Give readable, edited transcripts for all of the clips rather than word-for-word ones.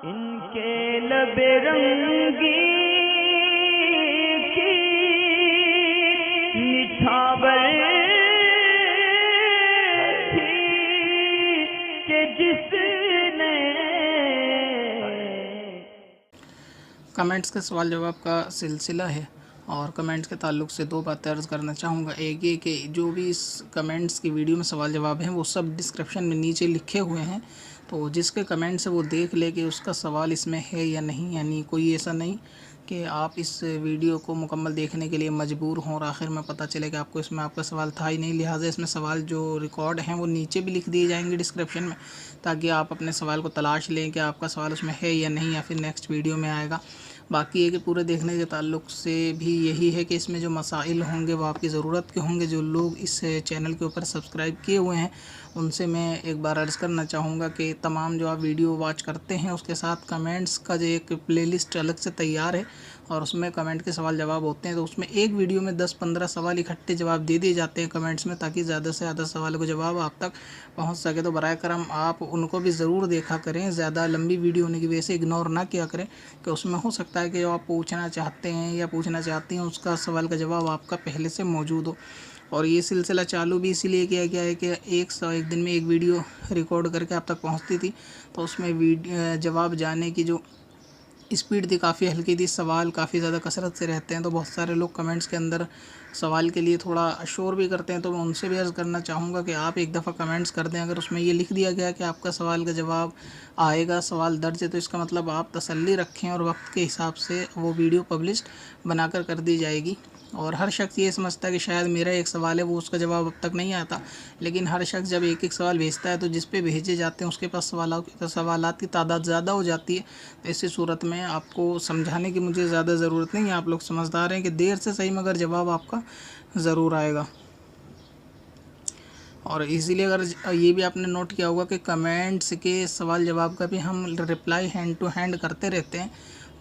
इनके लबे रंगी की निछावर थी कि जिसने। कमेंट्स के सवाल जवाब का सिलसिला है और कमेंट्स के ताल्लुक़ से दो बातें अर्ज़ करना चाहूँगा। एक ये कि जो भी इस कमेंट्स की वीडियो में सवाल जवाब हैं वो सब डिस्क्रिप्शन में नीचे लिखे हुए हैं, तो जिसके कमेंट्स है वो देख ले कि उसका सवाल इसमें है या नहीं। यानी कोई ऐसा नहीं कि आप इस वीडियो को मुकम्मल देखने के लिए मजबूर हों और आखिर में पता चले कि आपको इसमें आपका सवाल था ही नहीं। लिहाजा इसमें सवाल जो रिकॉर्ड हैं वो नीचे भी लिख दिए जाएंगे डिस्क्रिप्शन में, ताकि आप अपने सवाल को तलाश लें कि आपका सवाल उसमें है या नहीं, या फिर नेक्स्ट वीडियो में आएगा। बाकी है कि पूरे देखने के ताल्लुक़ से भी यही है कि इसमें जो मसाइल होंगे वो आपकी ज़रूरत के होंगे। जो लोग इस चैनल के ऊपर सब्सक्राइब किए हुए हैं उनसे मैं एक बार अर्ज़ करना चाहूँगा कि तमाम जो आप वीडियो वॉच करते हैं उसके साथ कमेंट्स का जो एक प्लेलिस्ट अलग से तैयार है और उसमें कमेंट के सवाल जवाब होते हैं। तो उसमें एक वीडियो में 10-15 सवाल इकट्ठे जवाब दे दिए जाते हैं कमेंट्स में, ताकि ज़्यादा से ज़्यादा सवालों का जवाब आप तक पहुंच सके। तो बराए करम आप उनको भी ज़रूर देखा करें। ज़्यादा लंबी वीडियो होने की वजह से इग्नोर ना किया करें, कि उसमें हो सकता है कि जो आप पूछना चाहते हैं या पूछना चाहती हैं उसका सवाल का जवाब आपका पहले से मौजूद हो। और ये सिलसिला चालू भी इसीलिए किया गया है कि एक दिन में एक वीडियो रिकॉर्ड करके आप तक पहुंचती थी, तो उसमें जवाब जाने की जो स्पीड थी काफ़ी हल्की थी। सवाल काफ़ी ज़्यादा कसरत से रहते हैं, तो बहुत सारे लोग कमेंट्स के अंदर सवाल के लिए थोड़ा शोर भी करते हैं। तो मैं उनसे भी अर्ज़ करना चाहूँगा कि आप एक दफ़ा कमेंट्स कर दें। अगर उसमें ये लिख दिया गया कि आपका सवाल का जवाब आएगा, सवाल दर्ज है, तो इसका मतलब आप तसल्ली रखें और वक्त के हिसाब से वो वीडियो पब्लिश बनाकर कर दी जाएगी। और हर शख्स ये समझता है कि शायद मेरा एक सवाल है वो उसका जवाब अब तक नहीं आता, लेकिन हर शख्स जब एक एक सवाल भेजता है तो जिस पे भेजे जाते हैं उसके पास सवालात की तादाद ज़्यादा हो जाती है। तो ऐसी सूरत में आपको समझाने की मुझे ज़्यादा ज़रूरत नहीं है, आप लोग समझदार हैं कि देर से सही मगर जवाब आपका ज़रूर आएगा। और इसीलिए अगर ये भी आपने नोट किया होगा कि कमेंट्स के सवाल जवाब का भी हम रिप्लाई हैंड टू हैंड करते रहते हैं,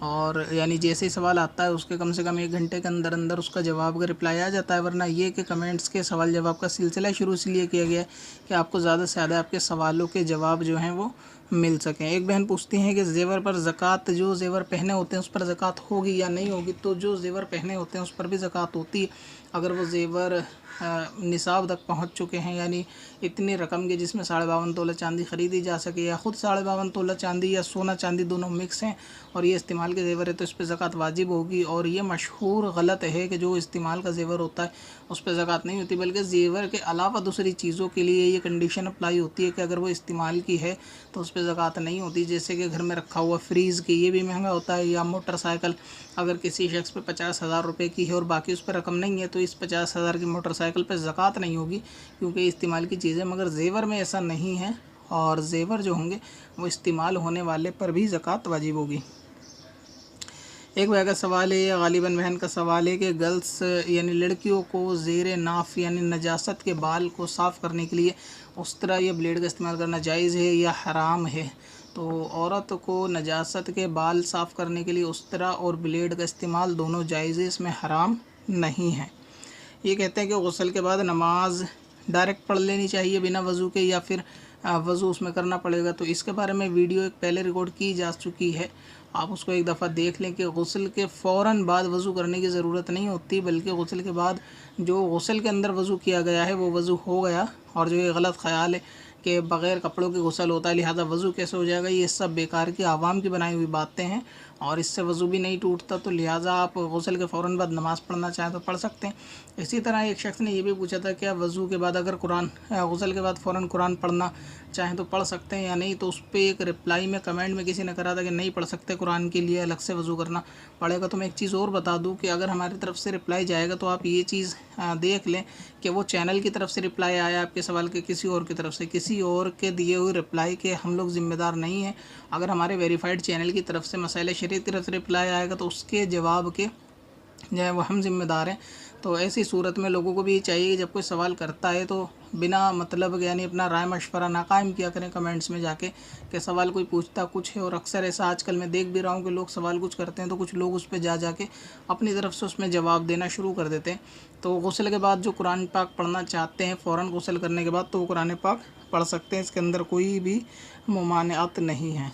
और यानी जैसे ही सवाल आता है उसके कम से कम 1 घंटे के अंदर अंदर उसका जवाब का रिप्लाई आ जाता है। वरना ये कि कमेंट्स के सवाल जवाब का सिलसिला शुरू इसलिए किया गया है कि आपको ज़्यादा से ज़्यादा आपके सवालों के जवाब जो हैं वो मिल सकें। एक बहन पूछती हैं कि ज़ेवर पर ज़कात, जो ज़ेवर पहने होते हैं उस पर ज़कात होगी या नहीं होगी। तो जो ज़ेवर पहने होते हैं उस पर भी ज़कात होती है, अगर वो ज़ेवर निसाब तक पहुंच चुके हैं, यानी इतनी रकम के जिसमें 52.5 तोला चांदी ख़रीदी जा सके, या ख़ुद 52.5 तोला चांदी या सोना चांदी दोनों मिक्स हैं और ये इस्तेमाल के ज़ेवर है, तो इस पर ज़कात वाजिब होगी। और ये मशहूर गलत है कि जो इस्तेमाल का ज़ेवर होता है उस पर ज़कात नहीं होती, बल्कि ज़ेवर के अलावा दूसरी चीज़ों के लिए ये कंडीशन अप्लाई होती है कि अगर वो इस्तेमाल की है तो उस पर ज़कात नहीं होती। जैसे कि घर में रखा हुआ फ्रीज़ की, ये भी महंगा होता है, या मोटरसाइकिल अगर किसी शख्स पे 50,000 रुपये की है और बाकी उस पर रकम नहीं है, तो इस 50,000 की मोटरसाइकिल पर ज़कात नहीं होगी, क्योंकि इस्तेमाल की चीज़ें। मगर ज़ेवर में ऐसा नहीं है, और ज़ेवर जो होंगे वो इस्तेमाल होने वाले पर भी ज़कात वाजिब होगी। एक भाई का सवाल है, या गालिबन बहन का सवाल है कि गर्ल्स यानी लड़कियों को ज़ेर नाफ यानी नजासत के बाल को साफ़ करने के लिए उस्तरा या ब्लेड का इस्तेमाल करना जायज़ है या हराम है। तो औरत को नजासत के बाल साफ़ करने के लिए उस्तरा और ब्लेड का इस्तेमाल दोनों जायज़ है, इसमें हराम नहीं है। ये कहते हैं कि गुस्ल के बाद नमाज डायरेक्ट पढ़ लेनी चाहिए बिना वज़ू के, या फिर वज़ू उसमें करना पड़ेगा। तो इसके बारे में वीडियो एक पहले रिकॉर्ड की जा चुकी है, आप उसको एक दफ़ा देख लें कि गुस्ल के फ़ौरन बाद वज़ू करने की ज़रूरत नहीं होती, बल्कि गुस्ल के बाद जो गुस्ल के अंदर वज़ू किया गया है वो वज़ू हो गया। और जो ये गलत ख़याल है कि बग़ैर कपड़ों के गुस्ल होता है लिहाजा वज़ू कैसे हो जाएगा, ये सब बेकार की आवाम की बनाई हुई बातें हैं और इससे वज़ू भी नहीं टूटता। तो लिहाजा आप गुस्ल के फ़ौरन बाद नमाज़ पढ़ना चाहें तो पढ़ सकते हैं। इसी तरह एक शख्स ने ये भी पूछा था कि आप वज़ू के बाद अगर गुस्ल के बाद फ़ौरन कुरान पढ़ना चाहें तो पढ़ सकते हैं या नहीं। तो उस पर एक रिप्लाई में कमेंट में किसी ने करा था कि नहीं पढ़ सकते, कुरान के लिए अलग से वज़ू करना पड़ेगा। तो मैं एक चीज़ और बता दूं कि अगर हमारी तरफ से रिप्लाई जाएगा तो आप ये चीज़ देख लें कि वो चैनल की तरफ से रिप्लाई आया आपके सवाल के, किसी और की तरफ से, किसी और के दिए हुए रिप्लाई के हम लोग ज़िम्मेदार नहीं हैं। अगर हमारे वेरीफाइड चैनल की तरफ से मसाइल शरीयत की तरफ से रिप्लाई आएगा तो उसके जवाब के जो है वो हम ज़िम्मेदार हैं। तो ऐसी सूरत में लोगों को भी चाहिए कि जब कोई सवाल करता है तो बिना मतलब यानी अपना राय मशवरा ना कायम किया करें कमेंट्स में जाके कि सवाल कोई पूछता कुछ है। और अक्सर ऐसा आजकल मैं देख भी रहा हूँ कि लोग सवाल कुछ करते हैं तो कुछ लोग उस पर जाके अपनी तरफ से उसमें जवाब देना शुरू कर देते हैं। तो गुस्ल के बाद जो कुरान पाक पढ़ना चाहते हैं फ़ौरन गुस्ल करने के बाद, तो वो कुरान पाक पढ़ सकते हैं, इसके अंदर कोई भी मुमानियत नहीं है।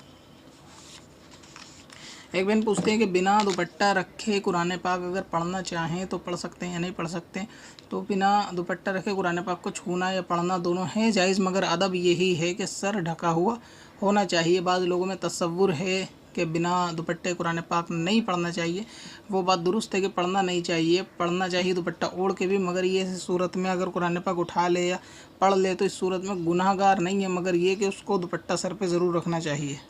एक बहन पूछते हैं कि बिना दुपट्टा रखे कुरान पाक अगर पढ़ना चाहें तो पढ़ सकते हैं या नहीं पढ़ सकते। तो बिना दुपट्टा रखे कुरान पाक को छूना या पढ़ना दोनों है जायज़, मगर अदब यही है कि सर ढका हुआ होना चाहिए। बाज़ लोगों में तसव्वुर है कि बिना दुपट्टे कुरान पाक नहीं पढ़ना चाहिए, वो बात दुरुस्त है कि पढ़ना नहीं चाहिए, पढ़ना चाहिए दुपट्टा ओढ़ के भी। मगर ये सूरत में अगर कुरान पाक उठा ले या पढ़ ले तो इस सूरत में गुनाहगार नहीं है, मगर ये कि उसको दुपट्टा सर पे ज़रूर रखना चाहिए।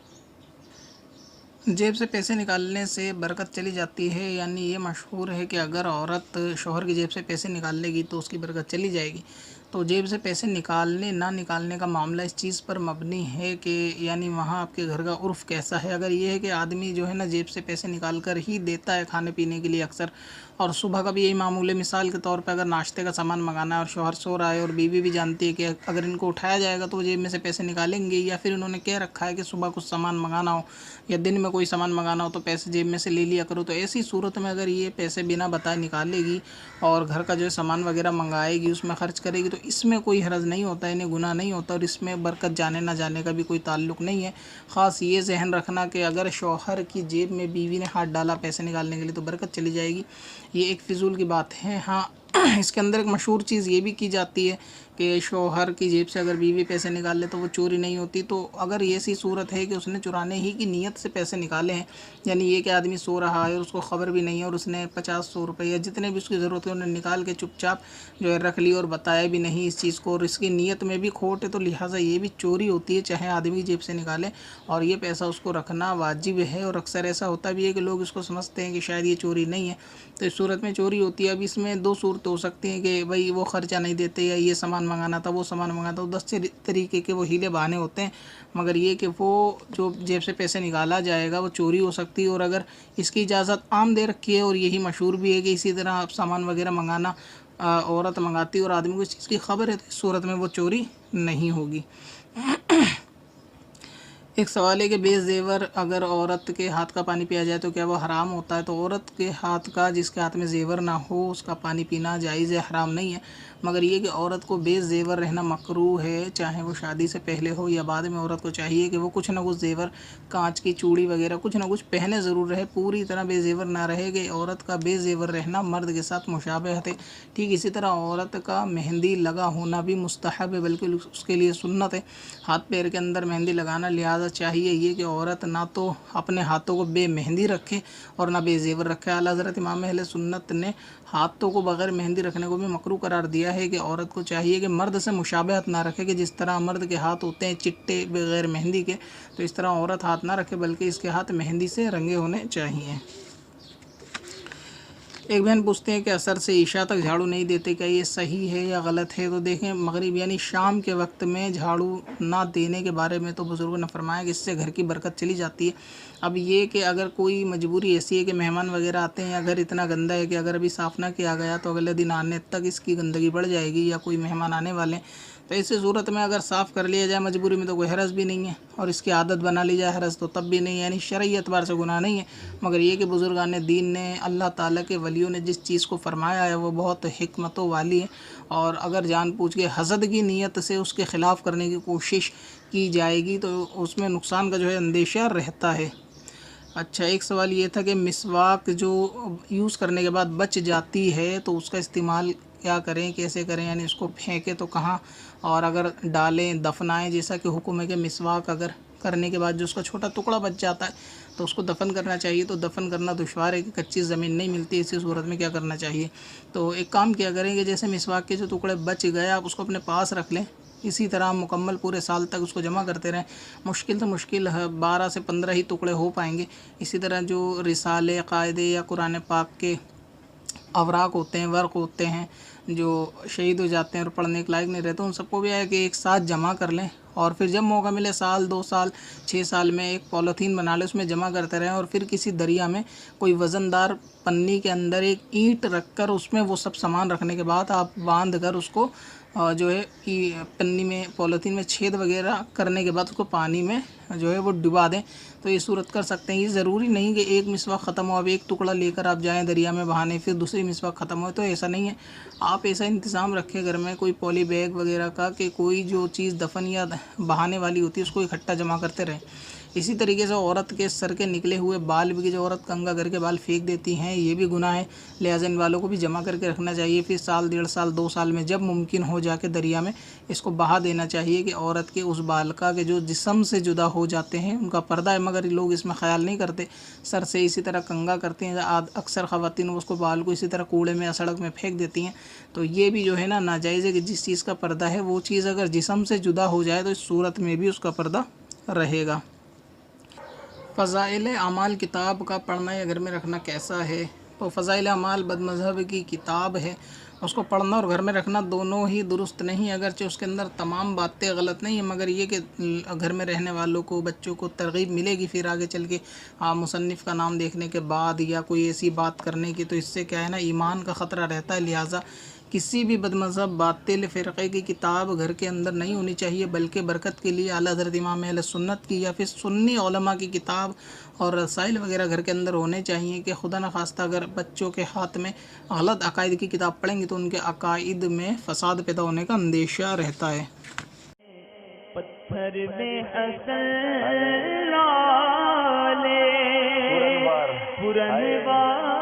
जेब से पैसे निकालने से बरकत चली जाती है, यानी ये मशहूर है कि अगर औरत शौहर की जेब से पैसे निकाल लेगी तो उसकी बरकत चली जाएगी। तो जेब से पैसे निकालने ना निकालने का मामला इस चीज़ पर मबनी है कि यानी वहाँ आपके घर का उर्फ़ कैसा है। अगर ये है कि आदमी जो है ना जेब से पैसे निकाल कर ही देता है खाने पीने के लिए अक्सर, और सुबह का भी यही मामूल है। मिसाल के तौर पे अगर नाश्ते का सामान मंगाना है और शौहर सो रहा है और बीवी भी जानती है कि अगर इनको उठाया जाएगा तो वो जेब में से पैसे निकालेंगे, या फिर इन्होंने कह रखा है कि सुबह कुछ सामान मंगाना हो या दिन में कोई सामान मंगाना हो तो पैसे जेब में से ले लिया करो, तो ऐसी सूरत में अगर ये पैसे बिना बताए निकालेगी और घर का जो है सामान वगैरह मंगाएगी उसमें ख़र्च करेगी तो इसमें कोई हरज नहीं होता, इन्हें गुनाह नहीं होता, और इसमें बरकत जाने ना जाने का भी कोई ताल्लुक़ नहीं है। ख़ास ये जहन रखना कि अगर शौहर की जेब में बीवी ने हाथ डाला पैसे निकालने के लिए तो बरकत चली जाएगी, ये एक फ़िज़ूल की बात है। हाँ, इसके अंदर एक मशहूर चीज़ ये भी की जाती है कि शौहर की जेब से अगर बीवी पैसे निकाल ले तो वो चोरी नहीं होती। तो अगर ये सी सूरत है कि उसने चुराने ही की नीयत से पैसे निकाले हैं, यानी ये कि आदमी सो रहा है और उसको ख़बर भी नहीं है और उसने 50-100 रुपये या जितने भी उसकी ज़रूरत है उन्हें निकाल के चुपचाप जो है रख ली और बताया भी नहीं इस चीज़ को, और इसकी नीयत में भी खोट है, तो लिहाजा ये भी चोरी होती है चाहे आदमी जेब से निकाले, और ये पैसा उसको रखना वाजिब है। और अक्सर ऐसा होता भी है कि लोग इसको समझते हैं कि शायद ये चोरी नहीं है, तो इस सूरत में चोरी होती है। अब इसमें दो सूरत हो सकती हैं कि भाई वो ख़र्चा नहीं देते या ये सामान मंगाना था वो सामान मंगाना था, 10 तरीके के वो हीले बहाने होते हैं, मगर ये कि वो जो जेब से पैसे निकाला जाएगा वो चोरी हो सकती है। और अगर इसकी इजाज़त आम दे रखी है और यही मशहूर भी है कि इसी तरह आप सामान वगैरह मंगाना औरत मंगाती है और आदमी को इस चीज़ की ख़बर है, तो इस सूरत में वो चोरी नहीं होगी। एक सवाल है कि बेज़ेवर अगर औरत के हाथ का पानी पिया जाए तो क्या वो हराम होता है? तो औरत के हाथ का, जिसके हाथ में ज़ेवर ना हो, उसका पानी पीना जायज़ है, हराम नहीं है, मगर ये कि औरत को बेज़ेवर रहना मकरूह है, चाहे वो शादी से पहले हो या बाद में। औरत को चाहिए कि वो कुछ ना कुछ ज़ेवर, कांच की चूड़ी वगैरह कुछ ना कुछ पहने ज़रूर रहे, पूरी तरह बेज़ेवर ना रहे। कि औरत का बेज़ेवर रहना मर्द के साथ मुशाबहत है। ठीक इसी तरह औरत का मेहंदी लगा होना भी मुस्तहब है, बल्कि उसके लिए सुन्नत है हाथ पैर के अंदर मेहंदी लगाना। लिहाजा चाहिए ये कि औरत ना तो अपने हाथों को बेमेहंदी रखे और ना बेज़ेवर रखे। आला हज़रत इमाम अहले सुन्नत ने हाथों को बग़ैर मेहंदी रखने को भी मकरूह करार दिया है कि औरत को चाहिए कि मर्द से मुशाबहत ना रखे, कि जिस तरह मर्द के हाथ होते हैं चिट्टे बग़ैर मेहंदी के, तो इस तरह औरत हाथ ना रखे, बल्कि इसके हाथ मेहंदी से रंगे होने चाहिए। एक बहन पूछते हैं कि असर से ईशा तक झाड़ू नहीं देते, क्या ये सही है या गलत है? तो देखें, मगरिब यानी शाम के वक्त में झाड़ू ना देने के बारे में तो बुज़ुर्गों ने फरमाया कि इससे घर की बरकत चली जाती है। अब ये कि अगर कोई मजबूरी ऐसी है कि मेहमान वगैरह आते हैं या घर इतना गंदा है कि अगर अभी साफ़ ना किया गया तो अगले दिन आने तक इसकी गंदगी बढ़ जाएगी, या कोई मेहमान आने वाले, तो ऐसी सूरत में अगर साफ़ कर लिया जाए मजबूरी में तो कोई हरज भी नहीं है, और इसकी आदत बना ली जाए हरज तो तब भी नहीं है, यानी शरई एतबार से गुनाह नहीं है। मगर ये कि बुज़ुर्गान दीन ने, अल्लाह ताला के वलियों ने जिस चीज़ को फरमाया है वो बहुत हिकमतों वाली है, और अगर जान पूछ के हसद की नीयत से उसके ख़िलाफ़ करने की कोशिश की जाएगी तो उसमें नुकसान का जो है अंदेशा रहता है। अच्छा, एक सवाल ये था कि मिसवाक जो यूज़ करने के बाद बच जाती है तो उसका इस्तेमाल क्या करें, कैसे करें, यानी उसको फेंकें तो कहाँ, और अगर डालें दफनाएं, जैसा कि हुक्म है कि मिसवाक अगर करने के बाद जो उसका छोटा टुकड़ा बच जाता है तो उसको दफन करना चाहिए। तो दफन करना दुश्वार है कि कच्ची ज़मीन नहीं मिलती, इसी सूरत में क्या करना चाहिए? तो एक काम क्या करेंगे, जैसे मिसवाक के जो टुकड़े बच गए आप उसको अपने पास रख लें, इसी तरह मुकम्मल पूरे साल तक उसको जमा करते रहें। मुश्किल से मुश्किल 12 से 15 ही टुकड़े हो पाएंगे। इसी तरह जो रिसाले, कायदे या कुरान पाक के अवराक होते हैं, वर्क होते हैं, जो शहीद हो जाते हैं और पढ़ने के लायक नहीं रहते, उन सबको भी है कि एक साथ जमा कर लें, और फिर जब मौका मिले साल 2 साल 6 साल में एक पॉलीथीन बना लें, उसमें जमा करते रहें, और फिर किसी दरिया में कोई वज़नदार पन्नी के अंदर एक ईंट रखकर उसमें वो सब सामान रखने के बाद आप बांध कर उसको जो है पन्नी में, पॉलीथीन में छेद वगैरह करने के बाद उसको पानी में जो है वो डुबा दें, तो ये सूरत कर सकते हैं। ये ज़रूरी नहीं कि एक मिसवाक ख़त्म हो, अब एक टुकड़ा लेकर आप जाएं दरिया में बहाने, फिर दूसरी मिसवाक ख़त्म हो, तो ऐसा नहीं है। आप ऐसा इंतज़ाम रखें घर में कोई पॉली बैग वगैरह का, कि कोई जो चीज़ दफन या बहाने वाली होती है उसको इकट्ठा जमा करते रहें। इसी तरीके से औरत के सर के निकले हुए बाल भी, जो औरत कंघा करके बाल फेंक देती हैं, ये भी गुनाह है। लिहाजा इन बालों को भी जमा करके रखना चाहिए। फिर साल, 1.5 साल, 2 साल में जब मुमकिन हो जाके दरिया में इसको बहा देना चाहिए कि औरत के उस बालका के जो जिस्म से जुदा हो जाते हैं उनका पर्दा है, मगर लोग इसमें ख्याल नहीं करते। सर से इसी तरह कंघा करते हैं, अक्सर ख़वातीन उसको बाल को इसी तरह कूड़े में या सड़क में फेंक देती हैं। तो ये भी जो है ना नाजायज़ है कि जिस चीज़ का पर्दा है वो चीज़ अगर जिस्म से जुदा हो जाए तो इस सूरत में भी उसका पर्दा रहेगा। फ़ज़ाइल अमाल किताब का पढ़ना या घर में रखना कैसा है? तो फ़ज़ाइल अमाल बदमज़हब की किताब है, उसको पढ़ना और घर में रखना दोनों ही दुरुस्त नहीं। अगरचे उसके अंदर तमाम बातें गलत नहीं है, मगर ये कि घर में रहने वालों को, बच्चों को तरग़ीब मिलेगी फिर आगे चल के मुसन्निफ़ का नाम देखने के बाद या कोई ऐसी बात करने की, तो इससे क्या है ना ईमान का ख़तरा रहता है। लिहाजा किसी भी बदमज़हब बातिल फ़िरक़े की किताब घर के अंदर नहीं होनी चाहिए, बल्कि बरकत के लिए आला हज़रत इमाम अहले सुन्नत की या फिर सुन्नी उलमा की किताब और रसाइल वगैरह घर के अंदर होने चाहिए कि खुदा न खास्ता अगर बच्चों के हाथ में गलत अकायद की किताब पढ़ेंगे तो उनके अकायद में फ़साद पैदा होने का अंदेशा रहता है। पत्थर में असल लाले पुरनवार